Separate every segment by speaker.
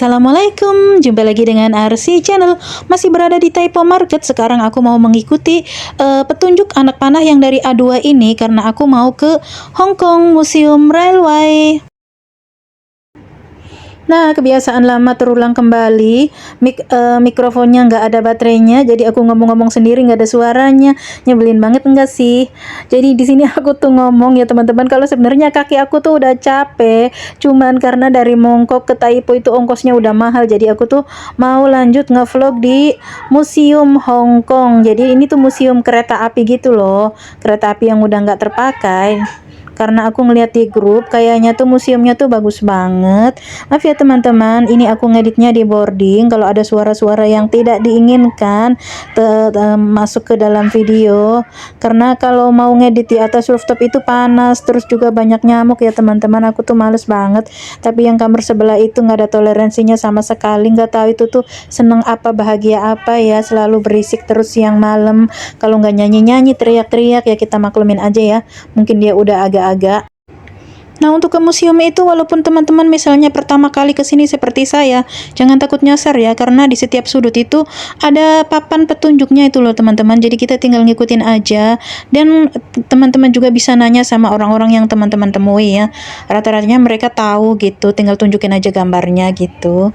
Speaker 1: Assalamualaikum, jumpa lagi dengan RC Channel. Masih berada di Taipo Market. Sekarang aku mau mengikuti petunjuk anak panah yang dari A2 ini karena aku mau ke Hong Kong Museum Railway. Nah, kebiasaan lama terulang kembali. Mikrofonnya nggak ada baterainya, jadi aku ngomong-ngomong sendiri nggak ada suaranya. Nyebelin banget enggak sih? Jadi di sini aku tuh ngomong ya teman-teman, kalau sebenarnya kaki aku tuh udah capek, cuman karena dari Mongkok ke Taipo itu ongkosnya udah mahal, jadi aku tuh mau lanjut ngevlog di Museum Hong Kong. Jadi ini tuh museum kereta api gitu loh, kereta api yang udah nggak terpakai. Karena aku ngeliat di grup kayaknya tuh museumnya tuh bagus banget. Maaf ya teman-teman, ini aku ngeditnya di boarding. Kalau ada suara-suara yang tidak diinginkan masuk ke dalam video, karena kalau mau ngedit di atas rooftop itu panas, terus juga banyak nyamuk ya teman-teman. Aku tuh males banget. Tapi yang kamar sebelah itu nggak ada toleransinya sama sekali. Nggak tahu itu tuh seneng apa, bahagia apa ya, selalu berisik terus siang malam. Kalau nggak nyanyi-nyanyi, teriak-teriak ya kita maklumin aja ya. Mungkin dia udah agak-agak. Nah, untuk ke museum itu, walaupun teman-teman misalnya pertama kali ke sini seperti saya, jangan takut nyasar ya, karena di setiap sudut itu ada papan petunjuknya itu loh teman-teman. Jadi kita tinggal ngikutin aja, dan teman-teman juga bisa nanya sama orang-orang yang teman-teman temui ya. Rata-ratanya mereka tahu gitu, tinggal tunjukin aja gambarnya gitu.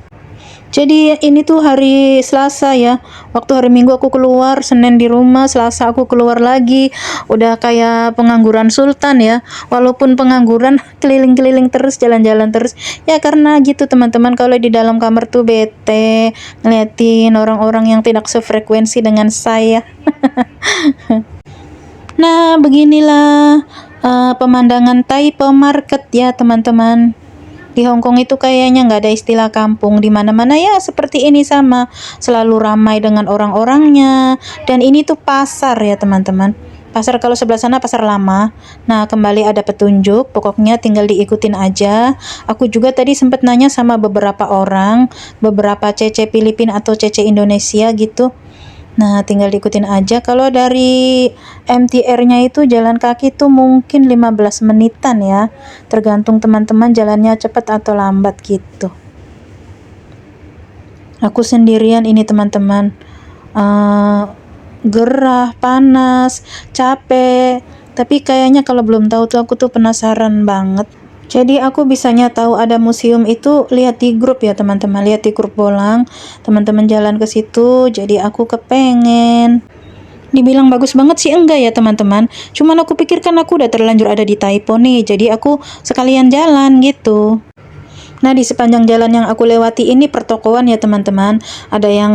Speaker 1: Jadi ini tuh hari Selasa ya. Waktu hari Minggu aku keluar, Senin di rumah, Selasa aku keluar lagi. Udah kayak pengangguran sultan ya. Walaupun pengangguran, keliling-keliling terus, jalan-jalan terus. Ya karena gitu teman-teman, kalau di dalam kamar tuh bete ngeliatin orang-orang yang tidak sefrekuensi dengan saya. Nah, beginilah pemandangan Taipo Market ya teman-teman. Di Hong Kong itu kayaknya nggak ada istilah kampung, di mana-mana ya seperti ini sama, selalu ramai dengan orang-orangnya. Dan ini tuh pasar ya teman-teman. Pasar kalau sebelah sana pasar lama. Nah, kembali ada petunjuk, pokoknya tinggal diikutin aja. Aku juga tadi sempat nanya sama beberapa orang, beberapa cece Filipina atau cece Indonesia gitu. Nah, tinggal diikutin aja. Kalau dari MTR-nya itu jalan kaki tuh mungkin 15 menitan ya. Tergantung teman-teman jalannya cepat atau lambat gitu. Aku sendirian ini teman-teman. Gerah, panas, capek. Tapi kayaknya kalau belum tahu tuh aku tuh penasaran banget. Jadi aku bisanya tahu ada museum itu lihat di grup ya teman-teman, lihat di grup bolang, teman-teman jalan ke situ, jadi aku kepengen. Dibilang bagus banget sih enggak ya teman-teman, cuman aku pikir kan aku udah terlanjur ada di Taipo nih, jadi aku sekalian jalan gitu. Nah, di sepanjang jalan yang aku lewati ini pertokoan ya teman-teman. Ada yang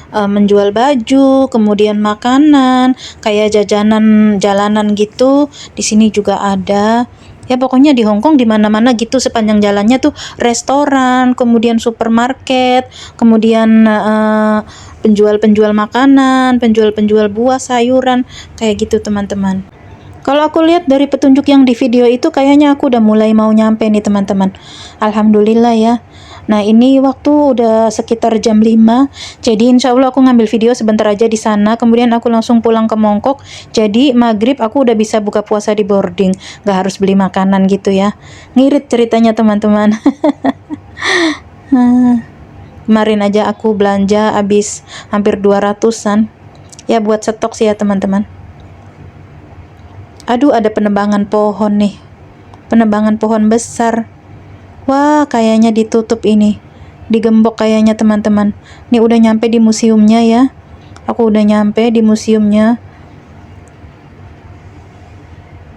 Speaker 1: menjual baju, kemudian makanan, kayak jajanan jalanan gitu. Di sini juga ada. Ya pokoknya di Hong Kong di mana-mana gitu sepanjang jalannya tuh restoran, kemudian supermarket, kemudian penjual-penjual makanan, penjual-penjual buah, sayuran, kayak gitu teman-teman. Kalau aku lihat dari petunjuk yang di video itu kayaknya aku udah mulai mau nyampe nih teman-teman. Alhamdulillah ya. Nah, ini waktu udah sekitar jam 5. Jadi insya Allah aku ngambil video sebentar aja di sana, kemudian aku langsung pulang ke Mongkok. Jadi maghrib aku udah bisa buka puasa di boarding, nggak harus beli makanan gitu ya. Ngirit ceritanya teman-teman. Kemarin aja aku belanja habis hampir 200-an. Ya buat stok sih ya teman-teman. Aduh, ada penebangan pohon nih. Penebangan pohon besar. Wah, kayaknya ditutup ini. Digembok kayaknya teman-teman. Ini udah nyampe di museumnya ya. Aku udah nyampe di museumnya.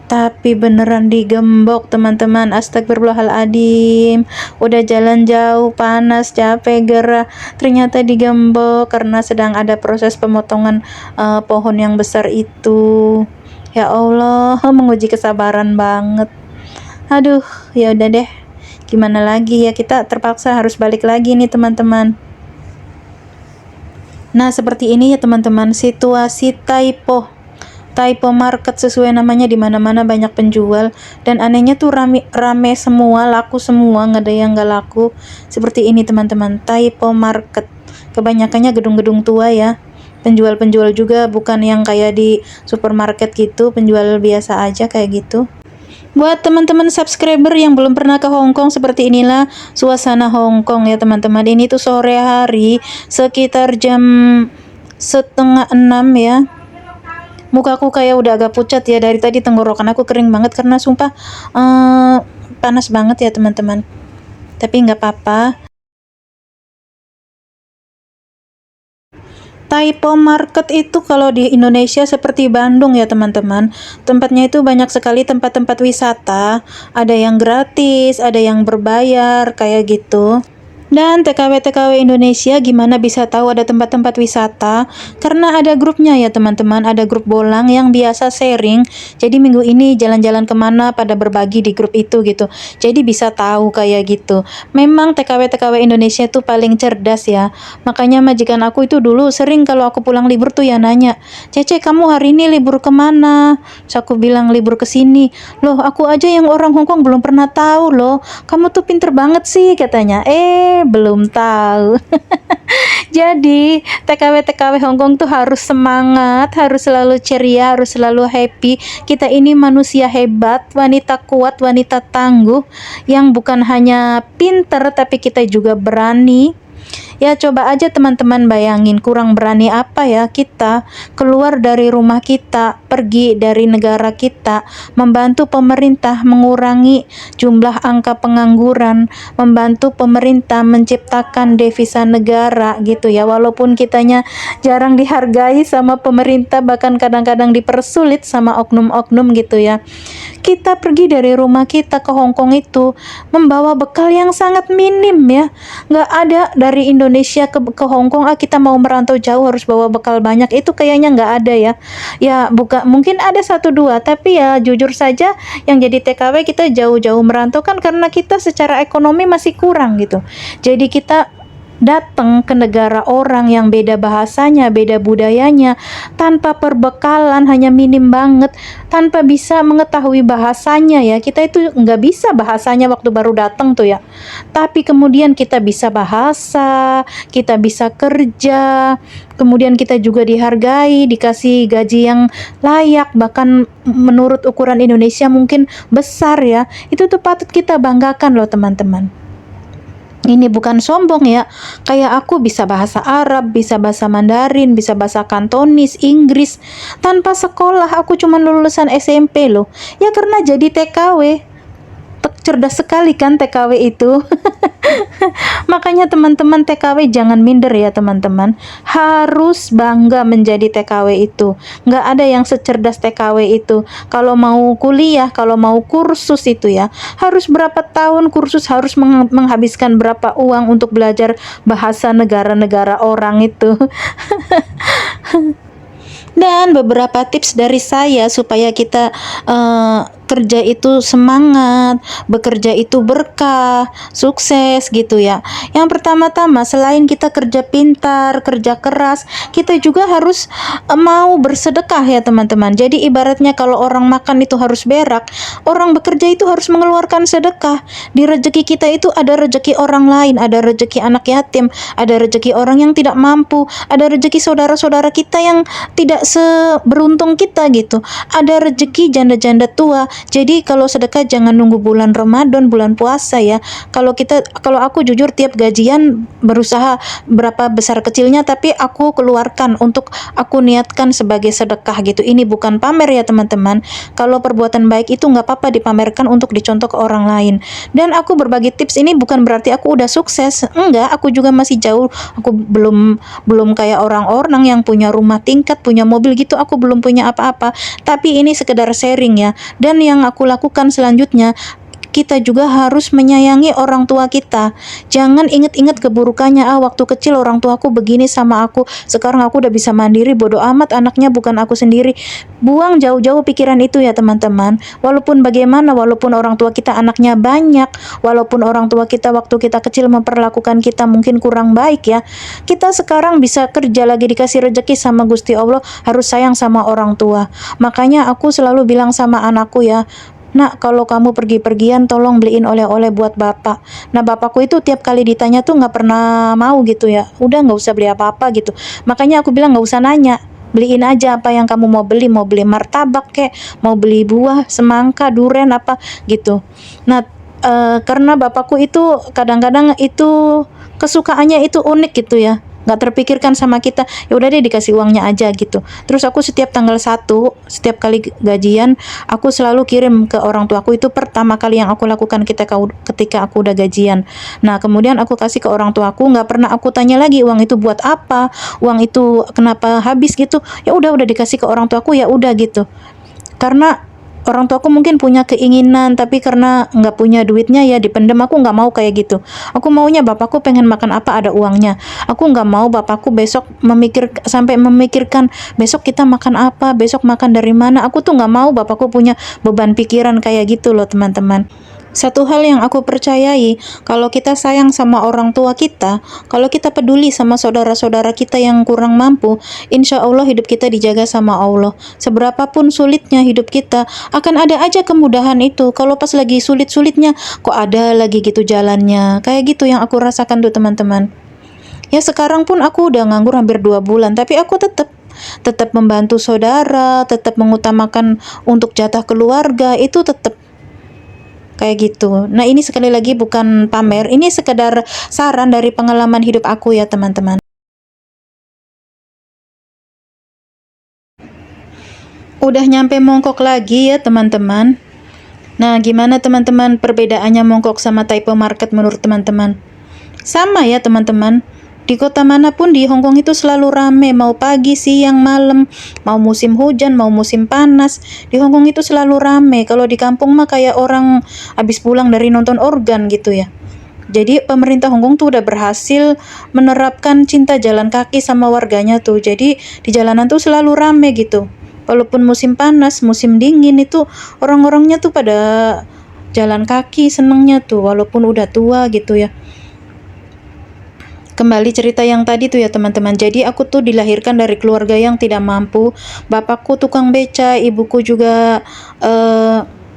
Speaker 1: Tapi beneran digembok teman-teman. Astagfirullahaladzim. Udah jalan jauh, panas, capek, gerah. Ternyata digembok karena sedang ada proses pemotongan pohon yang besar itu. Ya Allah, menguji kesabaran banget. Aduh, ya udah deh. Gimana lagi ya, kita terpaksa harus balik lagi nih teman-teman. Nah, seperti ini ya teman-teman situasi Taipo. Taipo Market sesuai namanya, di mana-mana banyak penjual dan anehnya tuh rame semua, laku semua, nggak ada yang nggak laku. Seperti ini teman-teman, Taipo Market. Kebanyakannya gedung-gedung tua ya. Penjual-penjual juga bukan yang kayak di supermarket gitu, penjual biasa aja kayak gitu. Buat teman-teman subscriber yang belum pernah ke Hong Kong, seperti inilah suasana Hong Kong ya teman-teman. Ini tuh sore hari sekitar jam setengah 6 ya. Mukaku kayak udah agak pucat ya, dari tadi tenggorokan aku kering banget karena sumpah panas banget ya teman-teman. Tapi nggak apa-apa. Taipo Market itu kalau di Indonesia seperti Bandung ya teman-teman. Tempatnya itu banyak sekali tempat-tempat wisata. Ada yang gratis, ada yang berbayar, kayak gitu. Dan TKW-TKW Indonesia gimana bisa tahu ada tempat-tempat wisata? Karena ada grupnya ya teman-teman, ada grup bolang yang biasa sharing. Jadi minggu ini jalan-jalan kemana pada berbagi di grup itu gitu. Jadi bisa tahu kayak gitu. Memang TKW-TKW Indonesia tuh paling cerdas ya. Makanya majikan aku itu dulu sering kalau aku pulang libur tuh ya nanya, Cece kamu hari ini libur kemana? Terus aku bilang libur ke sini. Loh aku aja yang orang Hongkong belum pernah tahu loh. Kamu tuh pinter banget sih katanya. Belum tahu. Jadi TKW-TKW Hongkong tuh harus semangat, harus selalu ceria, harus selalu happy. Kita ini manusia hebat, wanita kuat, wanita tangguh, yang bukan hanya pinter tapi kita juga berani. Ya coba aja teman-teman bayangin, kurang berani apa ya kita keluar dari rumah kita, pergi dari negara kita, membantu pemerintah mengurangi jumlah angka pengangguran, membantu pemerintah menciptakan devisa negara gitu ya. Walaupun kitanya jarang dihargai sama pemerintah, bahkan kadang-kadang dipersulit sama oknum-oknum gitu ya. Kita pergi dari rumah kita ke Hong Kong itu membawa bekal yang sangat minim ya. Nggak ada dari Indonesia ke Hong Kong, kita mau merantau jauh harus bawa bekal banyak. Itu kayaknya nggak ada ya. Ya bukan, mungkin ada satu dua, tapi ya jujur saja yang jadi TKW kita jauh-jauh merantau kan karena kita secara ekonomi masih kurang gitu. Jadi kita datang ke negara orang yang beda bahasanya, beda budayanya, tanpa perbekalan, hanya minim banget, tanpa bisa mengetahui bahasanya ya. Kita itu nggak bisa bahasanya waktu baru datang tuh ya. Tapi kemudian kita bisa bahasa, kita bisa kerja, kemudian kita juga dihargai, dikasih gaji yang layak, bahkan menurut ukuran Indonesia mungkin besar ya. Itu tuh patut kita banggakan loh teman-teman. Ini bukan sombong ya, kayak aku bisa bahasa Arab, bisa bahasa Mandarin, bisa bahasa Kantonis, Inggris, tanpa sekolah. Aku cuma lulusan SMP loh, ya karena jadi TKW. Cerdas sekali kan TKW itu. Makanya teman-teman TKW jangan minder ya teman-teman, harus bangga menjadi TKW itu. Nggak ada yang secerdas TKW itu. Kalau mau kuliah, kalau mau kursus itu ya, harus berapa tahun kursus, harus menghabiskan berapa uang untuk belajar bahasa negara-negara orang itu. Dan beberapa tips dari saya supaya kita kerja itu semangat, bekerja itu berkah, sukses gitu ya. Yang pertama-tama, selain kita kerja pintar, kerja keras, kita juga harus mau bersedekah ya teman-teman. Jadi ibaratnya kalau orang makan itu harus berak, orang bekerja itu harus mengeluarkan sedekah. Di rezeki kita itu ada rezeki orang lain, ada rezeki anak yatim, ada rezeki orang yang tidak mampu, ada rezeki saudara-saudara kita yang tidak seberuntung kita gitu, ada rezeki janda-janda tua. Jadi kalau sedekah jangan nunggu bulan Ramadan, bulan puasa ya. Kalau aku jujur tiap gajian berusaha berapa besar kecilnya, tapi aku keluarkan untuk aku niatkan sebagai sedekah gitu. Ini bukan pamer ya teman-teman. Kalau perbuatan baik itu nggak apa-apa dipamerkan untuk dicontoh ke orang lain. Dan aku berbagi tips ini bukan berarti aku udah sukses. Enggak, aku juga masih jauh. Aku belum kayak orang-orang yang punya rumah tingkat, punya mobil gitu. Aku belum punya apa-apa. Tapi ini sekedar sharing ya. Dan yang aku lakukan selanjutnya, kita juga harus menyayangi orang tua kita. Jangan inget-inget keburukannya. Waktu kecil orang tuaku begini sama aku, sekarang aku udah bisa mandiri, bodoh amat anaknya bukan aku sendiri. Buang jauh-jauh pikiran itu ya teman-teman. Walaupun bagaimana, walaupun orang tua kita anaknya banyak, walaupun orang tua kita waktu kita kecil memperlakukan kita mungkin kurang baik ya, kita sekarang bisa kerja lagi, dikasih rezeki sama Gusti Allah, harus sayang sama orang tua. Makanya aku selalu bilang sama anakku ya, Nak, kalau kamu pergi-pergian tolong beliin oleh-oleh buat bapak. Nah, bapakku itu tiap kali ditanya tuh nggak pernah mau gitu ya. Udah nggak usah beli apa-apa gitu. Makanya aku bilang nggak usah nanya. beliin aja apa yang kamu mau beli martabak kek, mau beli buah, semangka, duren apa gitu. Nah, karena bapakku itu kadang-kadang itu kesukaannya itu unik gitu ya, nggak terpikirkan sama kita, ya udah deh dikasih uangnya aja gitu. Terus aku setiap tanggal 1, setiap kali gajian, aku selalu kirim ke orang tuaku. Itu pertama kali yang aku lakukan ketika aku udah gajian. Nah, kemudian aku kasih ke orang tuaku, nggak pernah aku tanya lagi uang itu buat apa, uang itu kenapa habis gitu. Ya udah dikasih ke orang tuaku, ya udah gitu. Karena orang tuaku mungkin punya keinginan, tapi karena nggak punya duitnya ya dipendem. Aku nggak mau kayak gitu. Aku maunya bapakku pengen makan apa ada uangnya. Aku nggak mau bapakku besok sampai memikirkan besok kita makan apa, besok makan dari mana. Aku tuh nggak mau bapakku punya beban pikiran kayak gitu loh teman-teman. Satu hal yang aku percayai, kalau kita sayang sama orang tua kita, kalau kita peduli sama saudara-saudara kita yang kurang mampu, insya Allah hidup kita dijaga sama Allah. Seberapapun sulitnya hidup kita, akan ada aja kemudahan itu. Kalau pas lagi sulit-sulitnya, kok ada lagi gitu jalannya. Kayak gitu yang aku rasakan tuh teman-teman. Ya sekarang pun aku udah nganggur hampir 2 bulan, tapi aku tetap membantu saudara, tetap mengutamakan untuk jatah keluarga, itu tetap kayak gitu. Nah, ini sekali lagi bukan pamer, ini sekedar saran dari pengalaman hidup aku ya teman-teman. Udah nyampe Mongkok lagi ya teman-teman. Nah, gimana teman-teman perbedaannya Mongkok sama Taipei Market menurut teman-teman? Sama ya teman-teman. Di kota manapun di Hong Kong itu selalu rame, mau pagi, siang, malam, mau musim hujan, mau musim panas. Di Hong Kong itu selalu rame. Kalau di kampung mah kayak orang habis pulang dari nonton organ gitu ya. Jadi pemerintah Hong Kong tuh udah berhasil menerapkan cinta jalan kaki sama warganya tuh. Jadi di jalanan tuh selalu rame gitu. Walaupun musim panas, musim dingin itu orang-orangnya tuh pada jalan kaki senengnya tuh walaupun udah tua gitu ya. Kembali cerita yang tadi tuh ya teman-teman. Jadi aku tuh dilahirkan dari keluarga yang tidak mampu. Bapakku tukang beca, ibuku juga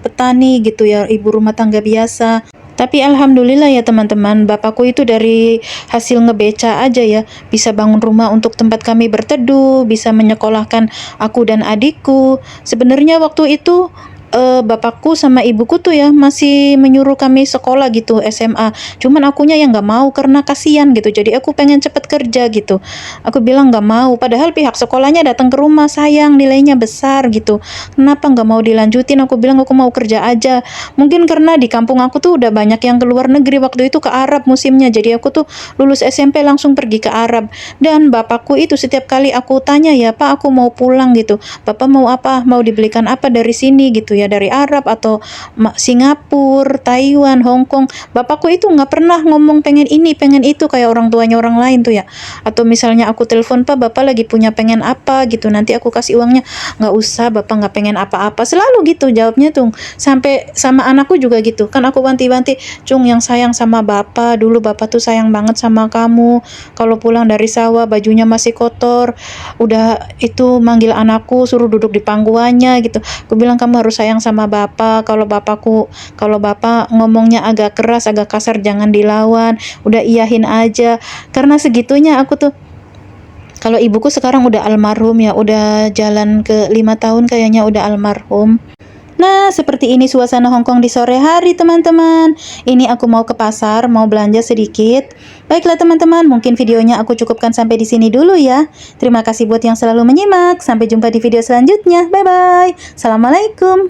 Speaker 1: petani gitu ya, ibu rumah tangga biasa. Tapi alhamdulillah ya teman-teman, bapakku itu dari hasil ngebeca aja ya, bisa bangun rumah untuk tempat kami berteduh, bisa menyekolahkan aku dan adikku. Sebenarnya waktu itu bapakku sama ibuku tuh ya masih menyuruh kami sekolah gitu SMA. Cuman akunya yang nggak mau karena kasihan gitu. Jadi aku pengen cepet kerja gitu. Aku bilang nggak mau. Padahal pihak sekolahnya datang ke rumah, sayang nilainya besar gitu. Kenapa nggak mau dilanjutin? Aku bilang aku mau kerja aja. Mungkin karena di kampung aku tuh udah banyak yang ke luar negeri waktu itu ke Arab musimnya. Jadi aku tuh lulus SMP langsung pergi ke Arab. Dan bapakku itu setiap kali aku tanya ya, Pak aku mau pulang gitu. Bapak mau apa? Mau dibelikan apa dari sini gitu ya, dari Arab atau Singapura, Taiwan, Hong Kong. Bapakku itu nggak pernah ngomong pengen ini, pengen itu kayak orang tuanya orang lain tuh ya. Atau misalnya aku telepon, Pak, Bapak lagi punya pengen apa gitu, nanti aku kasih uangnya. Nggak usah, Bapak nggak pengen apa-apa. Selalu gitu jawabnya tuh. Sampai sama anakku juga gitu. Kan aku wanti-wanti, Cung yang sayang sama Bapak. Dulu Bapak tuh sayang banget sama kamu. Kalau pulang dari sawah bajunya masih kotor, udah itu manggil anakku suruh duduk di pangkuannya gitu. Aku bilang kamu harus sayang sama Bapak. Kalau Bapak ngomongnya agak keras, agak kasar jangan dilawan. Udah iyahin aja. Karena segitunya aku tuh. Kalau ibuku sekarang udah almarhum ya, udah jalan ke 5 tahun kayaknya udah almarhum. Nah, seperti ini suasana Hong Kong di sore hari, teman-teman. Ini aku mau ke pasar, mau belanja sedikit. Baiklah, teman-teman, mungkin videonya aku cukupkan sampai di sini dulu ya. Terima kasih buat yang selalu menyimak. Sampai jumpa di video selanjutnya. Bye-bye. Assalamualaikum.